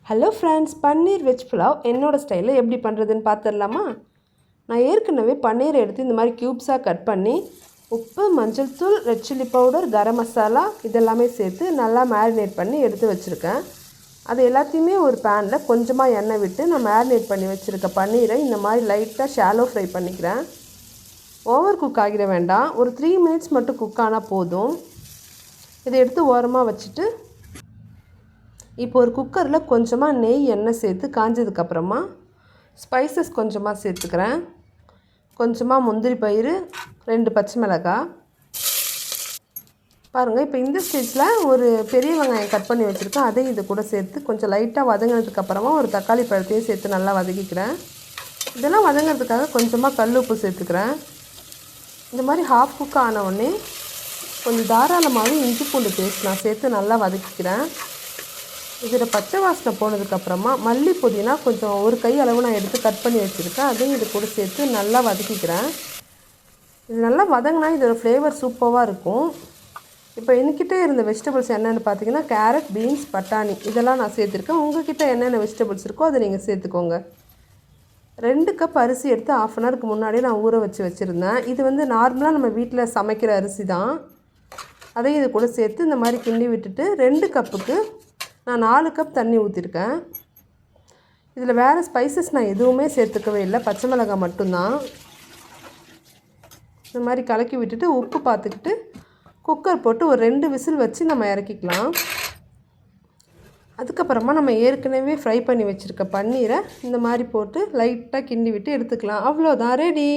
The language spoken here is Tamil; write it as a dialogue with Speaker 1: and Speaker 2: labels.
Speaker 1: ஹலோ ஃப்ரெண்ட்ஸ், பன்னீர் வெஜ் புலாவ் என்னோடய ஸ்டைலில் எப்படி பண்ணுறதுன்னு பார்த்துடலாமா? நான் ஏற்கனவே பன்னீரை எடுத்து இந்த மாதிரி க்யூப்ஸாக கட் பண்ணி உப்பு, மஞ்சள் தூள், red chilli powder, garam masala இதெல்லாமே சேர்த்து நல்லா மேரினேட் பண்ணி எடுத்து வச்சுருக்கேன். அது எல்லாத்தையுமே ஒரு பேனில் கொஞ்சமாக எண்ணெய் விட்டு நான் மேரினேட் பண்ணி வச்சுருக்க பன்னீரை இந்த மாதிரி லைட்டாக ஷாலோ ஃப்ரை பண்ணிக்கிறேன். ஓவர் குக் ஆகிட வேண்டாம், ஒரு 3 மினிட்ஸ் மட்டும் குக் ஆனால் போதும். இதை எடுத்து ஓரமாக வச்சுட்டு இப்போ ஒரு குக்கரில் கொஞ்சமாக நெய் எண்ணெய் சேர்த்து காஞ்சதுக்கப்புறமா ஸ்பைசஸ் கொஞ்சமாக சேர்த்துக்கிறேன். கொஞ்சமாக முந்திரி பயிறு, 2 பச்சை மிளகாய். பாருங்கள், இப்போ இந்த ஸ்டேஜில் ஒரு பெரிய வெங்காயம் கட் பண்ணி வச்சுருக்கேன், அதையும் இது கூட சேர்த்து கொஞ்சம் லைட்டாக வதங்கினதுக்கப்புறமா ஒரு தக்காளி பழத்தையும் சேர்த்து நல்லா வதக்கிக்கிறேன். இதெல்லாம் வதங்கிறதுக்காக கொஞ்சமாக கல் உப்பு சேர்த்துக்கிறேன். இந்த மாதிரி ஹாஃப் குக் ஆன உடனே கொஞ்சம் தாராளமாகவே இஞ்சி பூண்டு பேஸ்ட் நான் சேர்த்து நல்லா வதக்கிக்கிறேன். இதில் பச்சை வாசனை போனதுக்கப்புறமா மல்லி புதினா கொஞ்சம் ஒரு கை அளவு நான் எடுத்து கட் பண்ணி வச்சுருக்கேன், அதையும் இது கூட சேர்த்து நல்லா வதக்கிக்கிறேன். இது நல்லா வதங்கினா இதோட ஃப்ளேவர் சூப்பராக இருக்கும். இப்போ என்கிட்ட இருந்த வெஜிடபிள்ஸ் என்னென்னு பார்த்தீங்கன்னா கேரட், பீன்ஸ், பட்டாணி இதெல்லாம் நான் சேர்த்துருக்கேன். உங்கள்கிட்ட என்னென்ன வெஜிடபிள்ஸ் இருக்கோ அதை நீங்கள் சேர்த்துக்கோங்க. 2 கப் அரிசி எடுத்து 1/2 அன் ஹவருக்கு முன்னாடியே நான் ஊற வச்சுருந்தேன். இது வந்து நார்மலாக நம்ம வீட்டில் சமைக்கிற அரிசி தான். அதையும் இது கூட சேர்த்து இந்த மாதிரி கிண்டி விட்டுட்டு 2 கப்புக்கு நான் 4 கப் தண்ணி ஊற்றிருக்கேன். இதில் வேறு ஸ்பைசஸ் நான் எதுவுமே சேர்த்துக்கவே இல்லை, பச்சை மிளகாய் மட்டும்தான். இந்த மாதிரி கலக்கி விட்டுட்டு உப்பு பார்த்துக்கிட்டு குக்கர் போட்டு ஒரு 2 விசில் வச்சு நம்ம இறக்கிக்கலாம். அதுக்கப்புறமா நம்ம ஏற்கனவே ஃப்ரை பண்ணி வச்சுருக்க பன்னீரை இந்த மாதிரி போட்டு லைட்டாக கிண்டி விட்டு எடுத்துக்கலாம். அவ்வளோதான், ரெடி.